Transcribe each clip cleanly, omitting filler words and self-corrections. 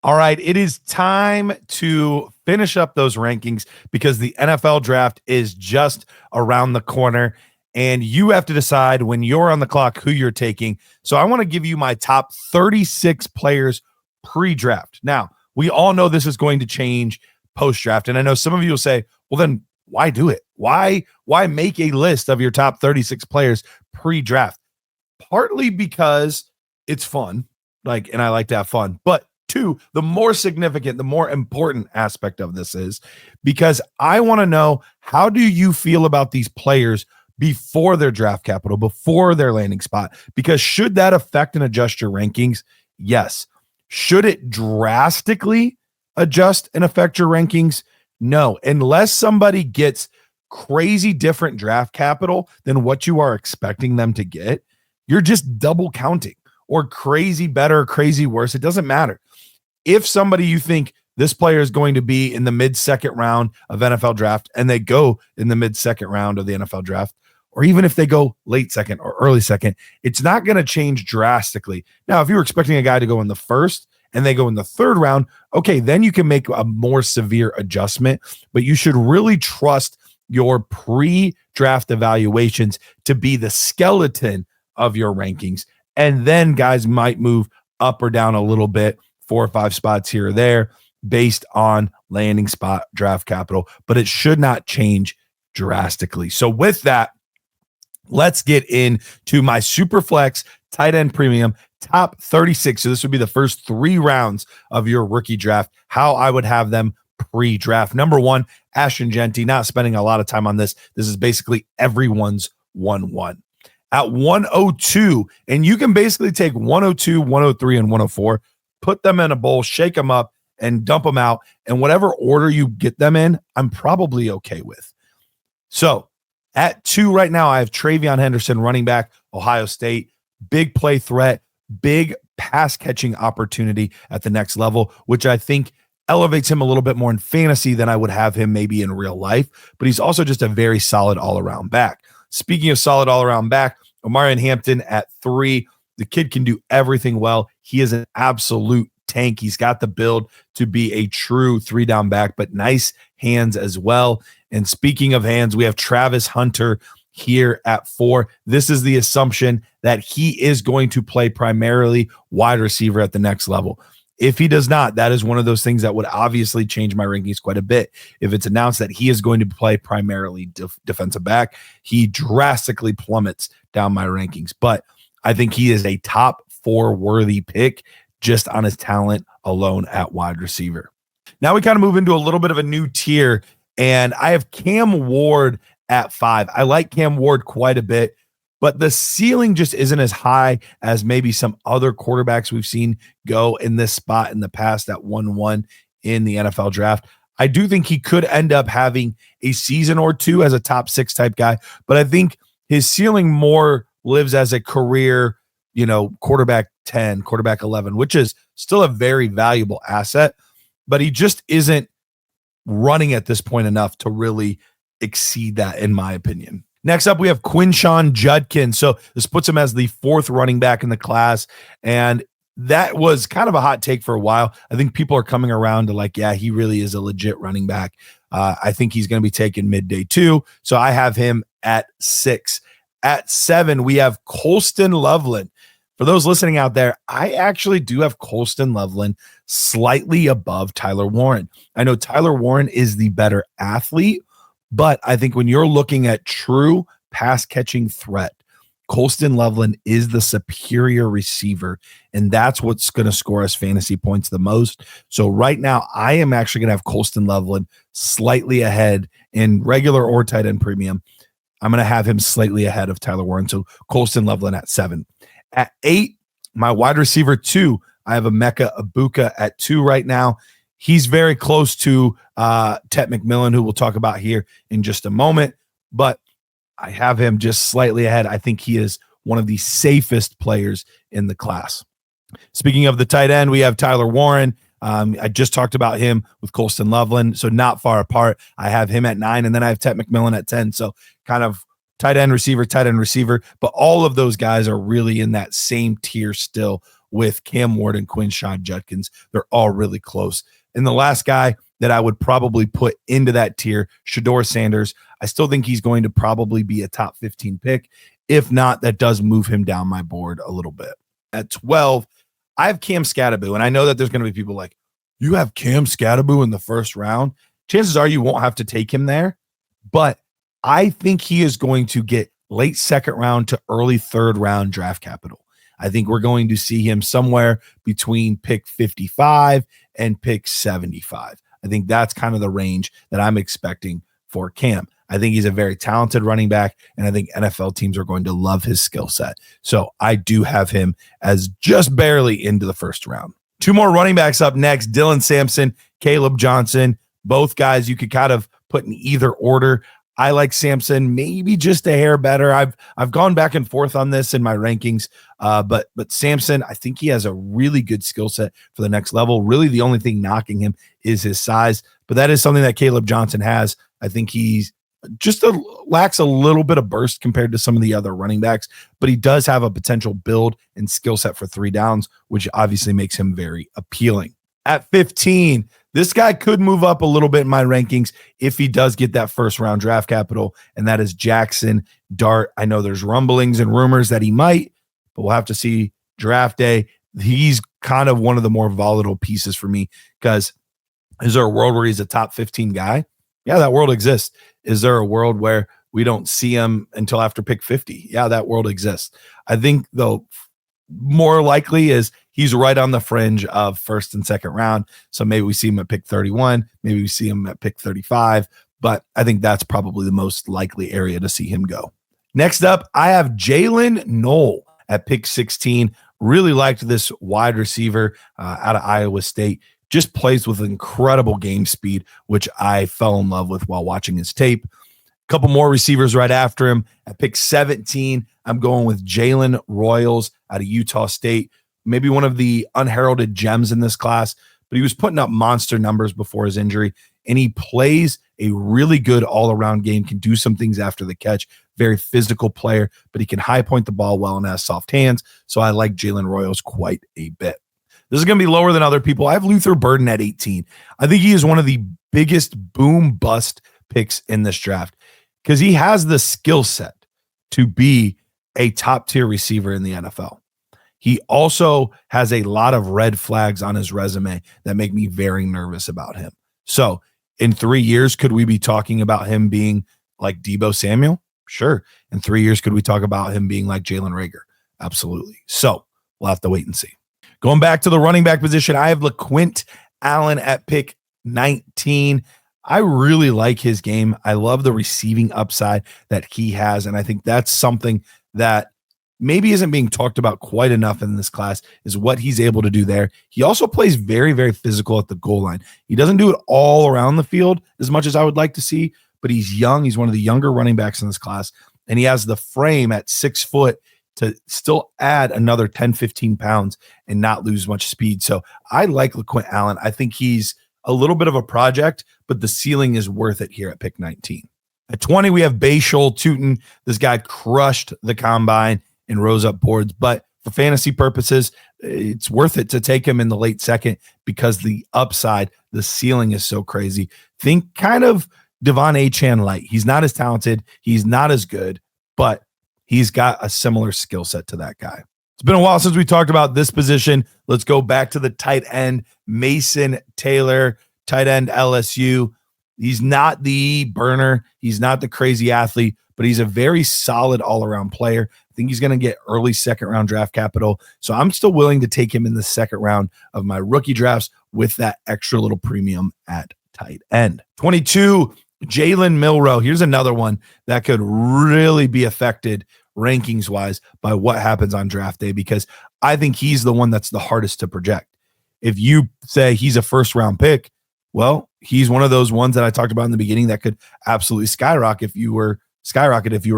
All right, it is time to finish up those rankings because the NFL draft is just around the corner and you have to decide when you're on the clock who you're taking. So I want to give you my top 36 players pre-draft. Now, we all know this is going to change post-draft, and I know some of you will say, well, then why do it? Why make a list of your top 36 players pre-draft? Partly because it's fun, and I like to have fun, but two, the more significant, the more important aspect of this is because I want to know, how do you feel about these players before their draft capital, before their landing spot? Because should that affect and adjust your rankings? Yes. Should it drastically adjust and affect your rankings? No, unless somebody gets crazy different draft capital than what you are expecting them to get. You're just double counting, or crazy better, crazy worse. It doesn't matter. If somebody, you think this player is going to be in the mid-second round of NFL draft and they go in the mid-second round of the NFL draft, or even if they go late second or early second, it's not going to change drastically. Now, if you're expecting a guy to go in the first and they go in the third round, okay, then you can make a more severe adjustment, but you should really trust your pre-draft evaluations to be the skeleton of your rankings. And then guys might move up or down a little bit, 4 or 5 spots here or there based on landing spot draft capital, but it should not change drastically. So with that, let's get into my Superflex tight end premium top 36. So this would be the first 3 rounds of your rookie draft, how I would have them pre-draft. Number 1, Ashton Genty, not spending a lot of time on this. This is basically everyone's 1-1. At 102, and you can basically take 102, 103, and 104, put them in a bowl, shake them up, and dump them out. And whatever order you get them in, I'm probably okay with. So at 2 right now, I have Travion Henderson, running back, Ohio State. Big play threat, big pass catching opportunity at the next level, which I think elevates him a little bit more in fantasy than I would have him maybe in real life. But he's also just a very solid all-around back. Speaking of solid all-around back, Omarion Hampton at 3. The kid can do everything well. He is an absolute tank. He's got the build to be a true 3-down back, but nice hands as well. And speaking of hands, we have Travis Hunter here at 4. This is the assumption that he is going to play primarily wide receiver at the next level. If he does not, that is one of those things that would obviously change my rankings quite a bit. If it's announced that he is going to play primarily defensive back, he drastically plummets down my rankings. But I think he is a top 4 worthy pick just on his talent alone at wide receiver. Now we kind of move into a little bit of a new tier, and I have Cam Ward at 5. I like Cam Ward quite a bit, but the ceiling just isn't as high as maybe some other quarterbacks we've seen go in this spot in the past at 1-1 in the NFL draft. I do think he could end up having a season or 2 as a top 6 type guy, but I think his ceiling more lives as a career, quarterback 10, quarterback 11, which is still a very valuable asset, but he just isn't running at this point enough to really exceed that, in my opinion. Next up, we have Quinshon Judkins. So this puts him as the 4th running back in the class. And that was kind of a hot take for a while. I think people are coming around to yeah, he really is a legit running back. I think he's going to be taken midday too. So I have him at 6. At 7, we have Colston Loveland. For those listening out there, I actually do have Colston Loveland slightly above Tyler Warren. I know Tyler Warren is the better athlete, but I think when you're looking at true pass catching threat, Colston Loveland is the superior receiver, and that's what's going to score us fantasy points the most. So right now, I am actually going to have Colston Loveland slightly ahead in regular or tight end premium. I'm going to have him slightly ahead of Tyler Warren. So Colston Loveland at 7. At 8, my wide receiver 2, I have Emeka Egbuka at 2 right now. He's very close to Tet McMillan, who we'll talk about here in just a moment, but I have him just slightly ahead. I think he is one of the safest players in the class. Speaking of the tight end, we have Tyler Warren. I just talked about him with Colston Loveland, so not far apart. I have him at 9, and then I have Tet McMillan at 10. So kind of tight end receiver, but all of those guys are really in that same tier still with Cam Ward, Quinshon Judkins. They're all really close. And the last guy that I would probably put into that tier, Shedeur Sanders. I still think he's going to probably be a top 15 pick. If not, that does move him down my board a little bit. At 12, I have Cam Skattebo, and I know that there's going to be people like, you have Cam Skattebo in the first round? Chances are you won't have to take him there, but I think he is going to get late second round to early third round draft capital. I think we're going to see him somewhere between pick 55 and pick 75. I think that's kind of the range that I'm expecting for Cam. I think he's a very talented running back, and I think NFL teams are going to love his skill set. So I do have him as just barely into the first round. Two more running backs up next, Dylan Sampson, Caleb Johnson. Both guys you could kind of put in either order. I like Sampson maybe just a hair better. I've gone back and forth on this in my rankings, but Sampson, I think he has a really good skill set for the next level. Really, the only thing knocking him is his size, but that is something that Caleb Johnson has. I think he's just lacks a little bit of burst compared to some of the other running backs, but he does have a potential build and skill set for 3 downs, which obviously makes him very appealing. At 15, this guy could move up a little bit in my rankings if he does get that first round draft capital, and that is Jackson Dart. I know there's rumblings and rumors that he might, but we'll have to see draft day. He's kind of one of the more volatile pieces for me because is there a world where he's a top 15 guy? Yeah, that world exists. Is there a world where we don't see him until after pick 50? Yeah, that world exists. I think, though, more likely is he's right on the fringe of first and second round. So maybe we see him at pick 31. Maybe we see him at pick 35. But I think that's probably the most likely area to see him go. Next up, I have Jalen Knoll at pick 16. Really liked this wide receiver out of Iowa State. Just plays with incredible game speed, which I fell in love with while watching his tape. A couple more receivers right after him. At pick 17, I'm going with Jalen Royals out of Utah State. Maybe one of the unheralded gems in this class, but he was putting up monster numbers before his injury, and he plays a really good all-around game, can do some things after the catch. Very physical player, but he can high point the ball well and has soft hands, so I like Jalen Royals quite a bit. This is going to be lower than other people. I have Luther Burden at 18. I think he is one of the biggest boom-bust picks in this draft because he has the skill set to be a top-tier receiver in the NFL. He also has a lot of red flags on his resume that make me very nervous about him. So in 3 years, could we be talking about him being like Deebo Samuel? Sure. In 3 years, could we talk about him being like Jalen Reagor? Absolutely. So we'll have to wait and see. Going back to the running back position, I have LaQuint Allen at pick 19. I really like his game. I love the receiving upside that he has, and I think that's something that maybe isn't being talked about quite enough in this class is what he's able to do there. He also plays very, very physical at the goal line. He doesn't do it all around the field as much as I would like to see, but he's young. He's one of the younger running backs in this class, and he has the frame at 6 foot to still add another 10, 15 pounds and not lose much speed. So I like LaQuint Allen. I think he's a little bit of a project, but the ceiling is worth it here at pick 19. At 20, we have Bayshul Tootin. This guy crushed the combine and rose up boards, but for fantasy purposes, it's worth it to take him in the late second because the upside, the ceiling is so crazy. Think kind of Devon Achane light. He's not as talented. He's not as good, but he's got a similar skill set to that guy. It's been a while since we talked about this position. Let's go back to the tight end, Mason Taylor, tight end LSU. He's not the burner. He's not the crazy athlete, but he's a very solid all-around player. I think he's going to get early second-round draft capital. So I'm still willing to take him in the second round of my rookie drafts with that extra little premium at tight end. 22, Jalen Milroe. Here's another one that could really be affected rankings wise by what happens on draft day, because I think he's the one that's the hardest to project. If you say he's a first round pick, well, he's one of those ones that I talked about in the beginning that could absolutely skyrocket if you were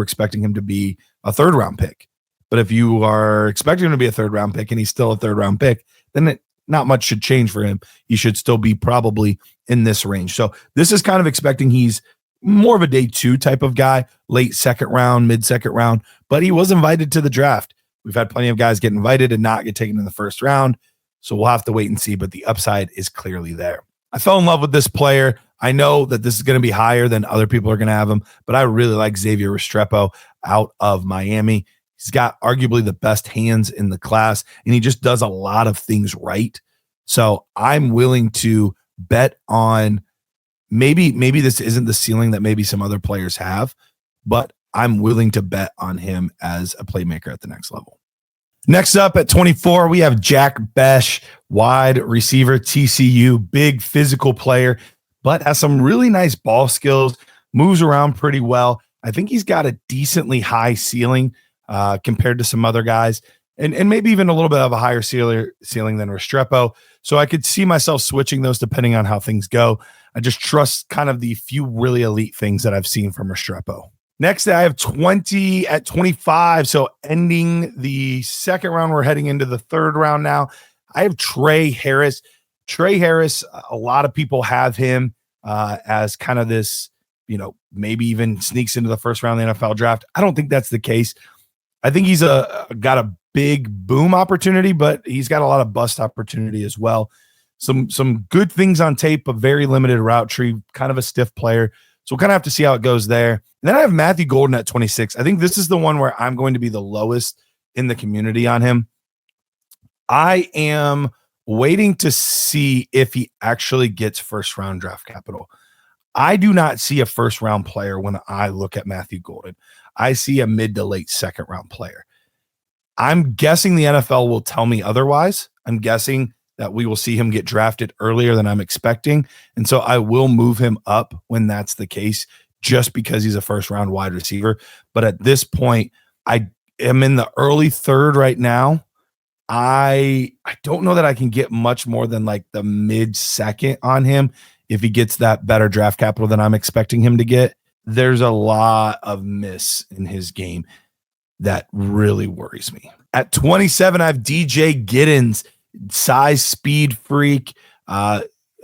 expecting him to be a third round pick. But if you are expecting him to be a third round pick and he's still a third round pick, then not much should change for him. He should still be probably in this range. So this is kind of expecting he's more of a day 2 type of guy, late second round, mid second round, but he was invited to the draft. We've had plenty of guys get invited and not get taken in the first round. So we'll have to wait and see, but the upside is clearly there. I fell in love with this player. I know that this is going to be higher than other people are going to have him, but I really like Xavier Restrepo out of Miami. He's got arguably the best hands in the class, and he just does a lot of things right. So I'm willing to bet on maybe this isn't the ceiling that maybe some other players have, but I'm willing to bet on him as a playmaker at the next level. Next up at 24, we have Jack Besh, wide receiver, TCU, big physical player, but has some really nice ball skills, moves around pretty well. I think he's got a decently high ceiling compared to some other guys, and maybe even a little bit of a higher ceiling than Restrepo. So I could see myself switching those depending on how things go. I just trust kind of the few really elite things that I've seen from Restrepo. Next, I have 20 at 25. So ending the second round, we're heading into the third round now. I have Trey Harris. Trey Harris, a lot of people have him as kind of this, maybe even sneaks into the first round of the NFL draft. I don't think that's the case. I think he's got a big boom opportunity, but he's got a lot of bust opportunity as well. Some good things on tape, a very limited route tree, kind of a stiff player. So we'll kind of have to see how it goes there. And then I have Matthew Golden at 26. I think this is the one where I'm going to be the lowest in the community on him. I am waiting to see if he actually gets first round draft capital. I do not see a first round player when I look at Matthew Golden. I see a mid to late second round player. I'm guessing the NFL will tell me otherwise. I'm guessing that we will see him get drafted earlier than I'm expecting. And so I will move him up when that's the case, just because he's a first round wide receiver. But at this point, I am in the early third right now. I don't know that I can get much more than like the mid second on him if he gets that better draft capital than I'm expecting him to get. There's a lot of miss in his game that really worries me. At 27, I have DJ Giddens, size, speed freak.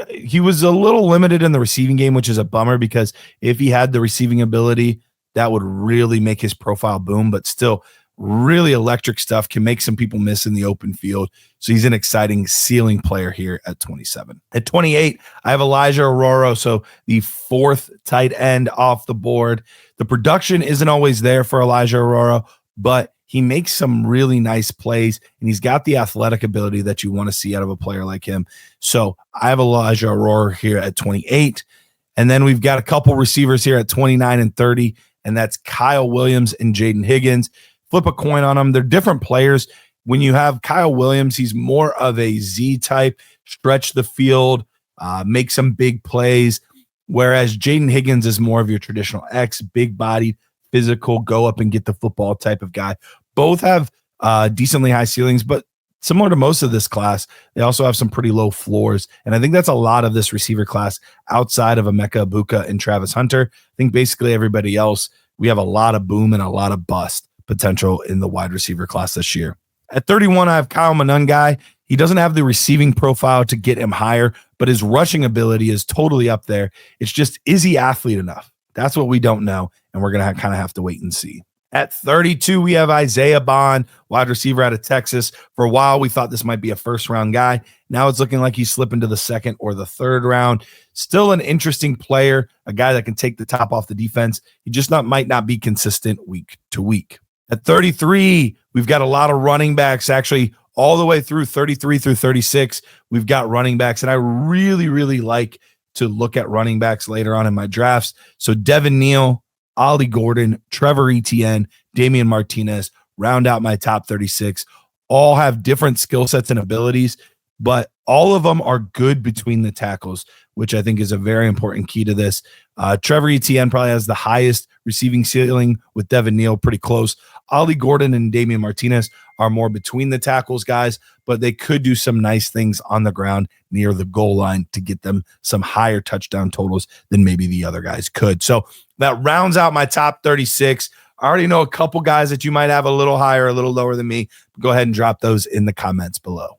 He was a little limited in the receiving game, which is a bummer, because if he had the receiving ability, that would really make his profile boom, but still really electric stuff, can make some people miss in the open field. So he's an exciting ceiling player here at 27. At 28, I have Elijah Arroyo, so the fourth tight end off the board. The production isn't always there for Elijah Arroyo, but he makes some really nice plays, and he's got the athletic ability that you want to see out of a player like him. So I have Elijah Arroyo here at 28. And then we've got a couple receivers here at 29 and 30, and that's Kyle Williams and Jaden Higgins. Flip a coin on them. They're different players. When you have Kyle Williams, he's more of a Z type, stretch the field, make some big plays, whereas Jaden Higgins is more of your traditional X, big-bodied, physical, go up and get the football type of guy. Both have decently high ceilings, but similar to most of this class, they also have some pretty low floors. And I think that's a lot of this receiver class outside of Emeka Egbuka and Travis Hunter. I think basically everybody else, we have a lot of boom and a lot of bust potential in the wide receiver class this year. At 31, I have Kyle Monangai. He doesn't have the receiving profile to get him higher, but his rushing ability is totally up there. It's just, is he athlete enough? That's what we don't know, and we're going to kind of have to wait and see. At 32, we have Isaiah Bond, wide receiver out of Texas. For a while, we thought this might be a first-round guy. Now it's looking like he's slipping to the second or the third round. Still an interesting player, a guy that can take the top off the defense. He just might not be consistent week to week. At 33, we've got a lot of running backs, actually all the way through 33 through 36. We've got running backs, and I really, really like to look at running backs later on in my drafts. So Devin Neal, Ollie Gordon, Trevor Etienne, Damian Martinez round out my top 36. All have different skill sets and abilities, but all of them are good between the tackles, which I think is a very important key to this. Trevor Etienne probably has the highest receiving ceiling, with Devin Neal pretty close. Ollie Gordon and Damian Martinez are more between the tackles guys, but they could do some nice things on the ground near the goal line to get them some higher touchdown totals than maybe the other guys could. So that rounds out my top 36. I already know a couple guys that you might have a little higher, a little lower than me. Go ahead and drop those in the comments below.